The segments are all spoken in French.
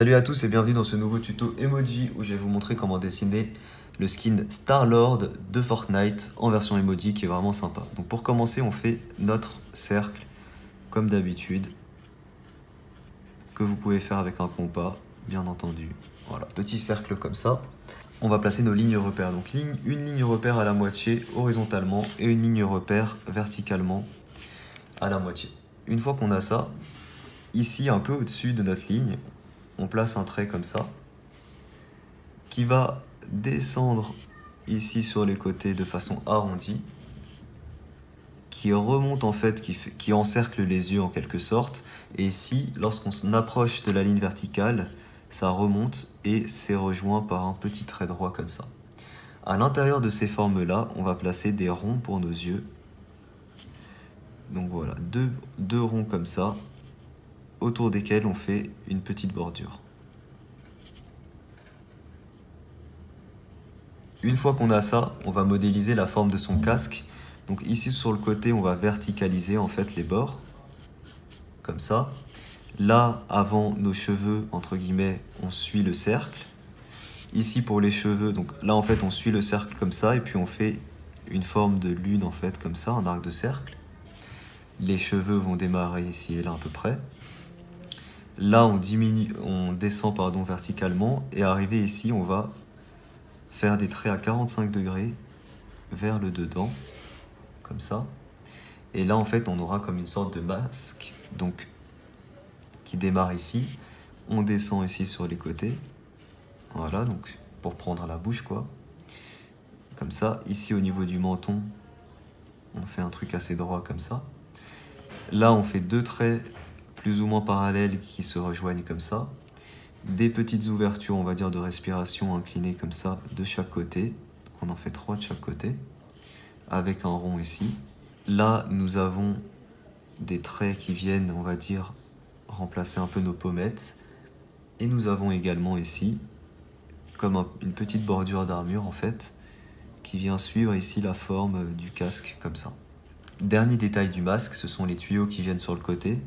Salut à tous et bienvenue dans ce nouveau tuto emoji où je vais vous montrer comment dessiner le skin Star-Lord de Fortnite en version emoji qui est vraiment sympa. Donc pour commencer on fait notre cercle comme d'habitude que vous pouvez faire avec un compas bien entendu. Voilà, petit cercle comme ça. On va placer nos lignes repères. Donc une ligne repère à la moitié horizontalement et une ligne repère verticalement à la moitié. Une fois qu'on a ça, ici un peu au-dessus de notre ligne, on place un trait comme ça qui va descendre ici sur les côtés de façon arrondie, qui remonte en fait, qui encercle les yeux en quelque sorte, et ici lorsqu'on approche de la ligne verticale, ça remonte et c'est rejoint par un petit trait droit comme ça. À l'intérieur de ces formes là, on va placer des ronds pour nos yeux. Donc voilà, deux ronds comme ça, autour desquels on fait une petite bordure. Une fois qu'on a ça, on va modéliser la forme de son casque. Donc ici sur le côté, on va verticaliser en fait les bords, comme ça. Là, avant nos cheveux, entre guillemets, on suit le cercle. Ici pour les cheveux, donc là en fait on suit le cercle comme ça, et puis on fait une forme de lune en fait, comme ça, un arc de cercle. Les cheveux vont démarrer ici et là à peu près. Là on descend verticalement, et arrivé ici, on va faire des traits à 45 degrés vers le dedans, comme ça. Et là, en fait, on aura comme une sorte de masque, donc qui démarre ici. On descend ici sur les côtés. Voilà, donc pour prendre la bouche, quoi. Comme ça. Ici, au niveau du menton, on fait un truc assez droit, comme ça. Là, on fait deux traits plus ou moins parallèles qui se rejoignent comme ça. Des petites ouvertures, on va dire, de respiration inclinées comme ça de chaque côté. Donc on en fait 3 de chaque côté, avec un rond ici. Là, nous avons des traits qui viennent, on va dire, remplacer un peu nos pommettes. Et nous avons également ici, comme une petite bordure d'armure en fait, qui vient suivre ici la forme du casque, comme ça. Dernier détail du masque, ce sont les tuyaux qui viennent sur le côté.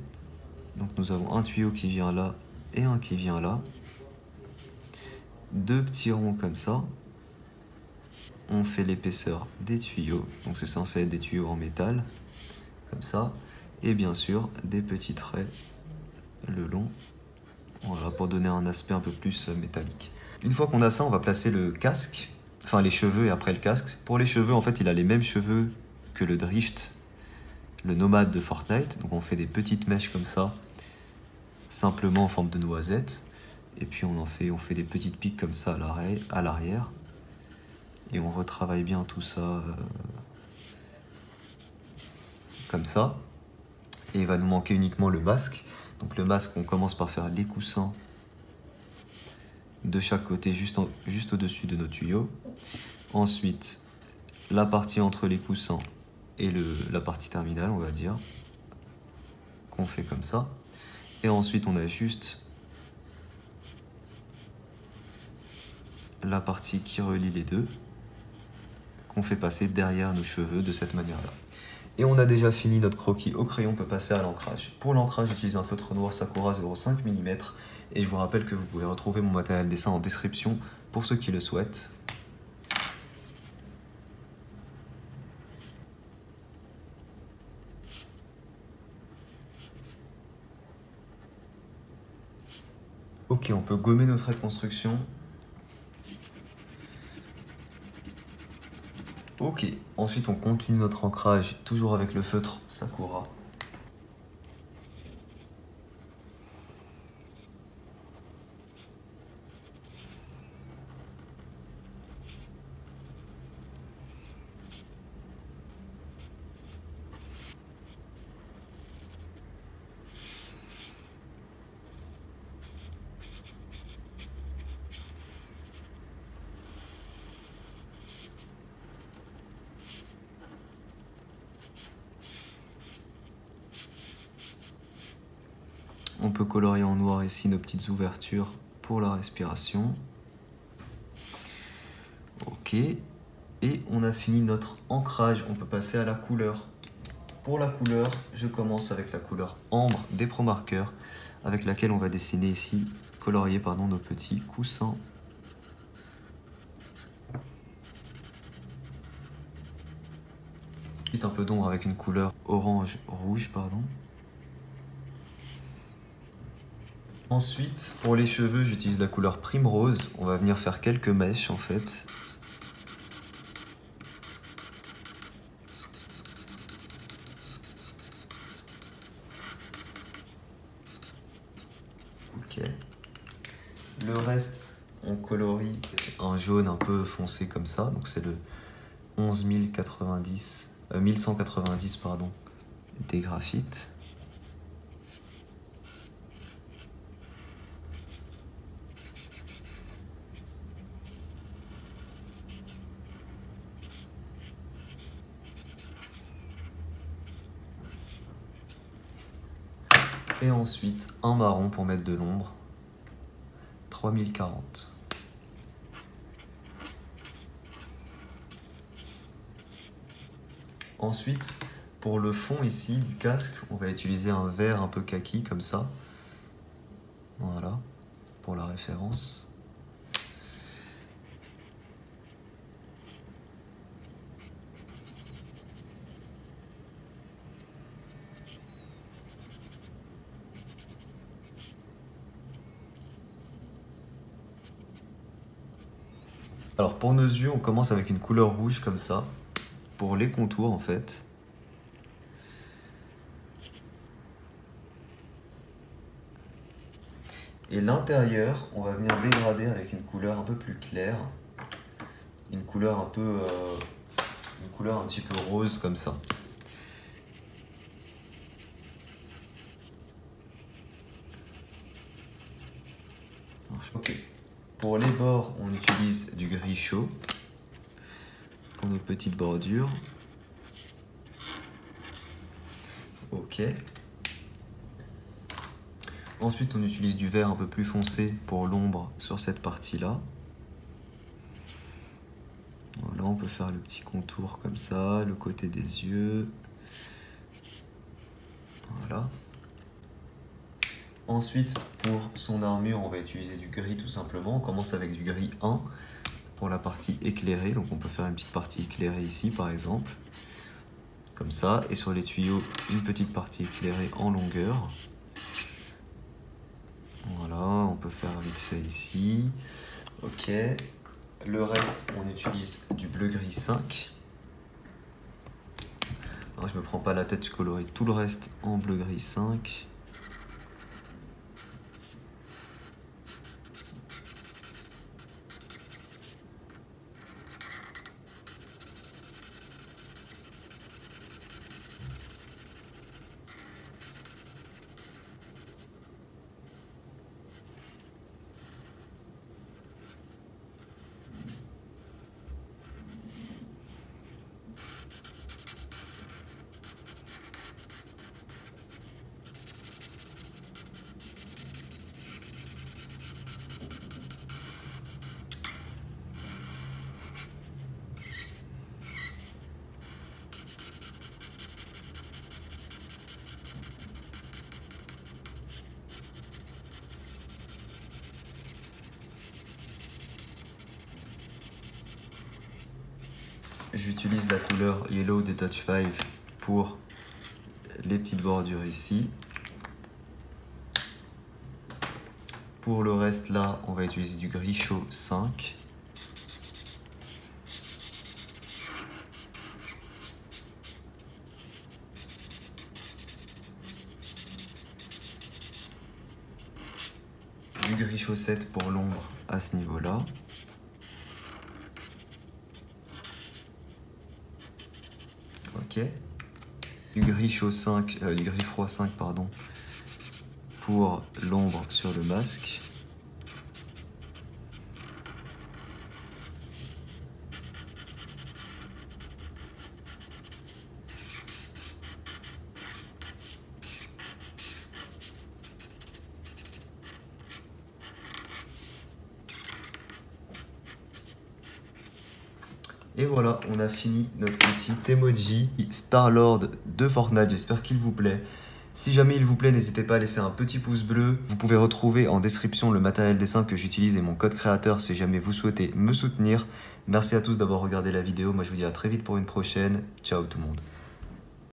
Donc nous avons un tuyau qui vient là et un qui vient là. Deux petits ronds comme ça. On fait l'épaisseur des tuyaux, donc c'est censé être des tuyaux en métal, comme ça. Et bien sûr, des petits traits le long, voilà, pour donner un aspect un peu plus métallique. Une fois qu'on a ça, on va placer le casque, enfin les cheveux et après le casque. Pour les cheveux, en fait, il a les mêmes cheveux que le drift, le nomade de Fortnite. Donc on fait des petites mèches comme ça, simplement en forme de noisette. Et puis on fait des petites piques comme ça à l'arrière. Et on retravaille bien tout ça comme ça. Et il va nous manquer uniquement le masque. Donc le masque, on commence par faire les coussins de chaque côté, juste au-dessus de nos tuyaux. Ensuite, la partie entre les coussins et la partie terminale, on va dire, qu'on fait comme ça. Et ensuite, on a juste la partie qui relie les deux, qu'on fait passer derrière nos cheveux de cette manière-là. Et on a déjà fini notre croquis au crayon, on peut passer à l'ancrage. Pour l'ancrage, j'utilise un feutre noir Sakura 0,5 mm. Et je vous rappelle que vous pouvez retrouver mon matériel dessin en description pour ceux qui le souhaitent. Ok, on peut gommer nos traits de construction. Ok, ensuite on continue notre ancrage, toujours avec le feutre Sakura. On peut colorier en noir ici nos petites ouvertures pour la respiration. Ok, et on a fini notre ancrage, on peut passer à la couleur. pour la couleur, je commence avec la couleur ambre des Pro Markers, avec laquelle on va dessiner ici, colorier pardon, nos petits coussins. Un peu d'ombre avec une couleur orange-rouge, pardon. Ensuite, pour les cheveux, j'utilise la couleur Primrose. On va venir faire quelques mèches en fait. Ok. Le reste, on colorie un jaune un peu foncé comme ça. Donc c'est le 1190 pardon, des graphites. Et ensuite un marron pour mettre de l'ombre, 3040. Ensuite, pour le fond ici du casque, on va utiliser un vert un peu kaki comme ça. Voilà, pour la référence. Alors pour nos yeux, on commence avec une couleur rouge comme ça, pour les contours en fait. Et l'intérieur, on va venir dégrader avec une couleur un peu plus claire. Une couleur un petit peu rose comme ça. Ok. Pour les bords, on utilise du gris chaud pour nos petites bordures. Ok. Ensuite, on utilise du vert un peu plus foncé pour l'ombre sur cette partie-là. Voilà, on peut faire le petit contour comme ça, le côté des yeux. Voilà. Ensuite, pour son armure, on va utiliser du gris tout simplement. On commence avec du gris 1 pour la partie éclairée. Donc on peut faire une petite partie éclairée ici par exemple. Comme ça. Et sur les tuyaux, une petite partie éclairée en longueur. Voilà, on peut faire vite fait ici. Ok. Le reste, on utilise du bleu-gris 5. Alors, je me prends pas la tête, je colorie tout le reste en bleu-gris 5. J'utilise la couleur Yellow des Touch 5 pour les petites bordures ici. Pour le reste là, on va utiliser du gris chaud 5. Du gris chaud 7 pour l'ombre à ce niveau-là. Ok. Du gris chaud 5, du gris froid 5 pardon, pour l'ombre sur le masque. Et voilà, on a fini notre petit emoji Star-Lord de Fortnite. J'espère qu'il vous plaît. Si jamais il vous plaît, n'hésitez pas à laisser un petit pouce bleu. Vous pouvez retrouver en description le matériel dessin que j'utilise et mon code créateur si jamais vous souhaitez me soutenir. Merci à tous d'avoir regardé la vidéo. Moi, je vous dis à très vite pour une prochaine. Ciao tout le monde.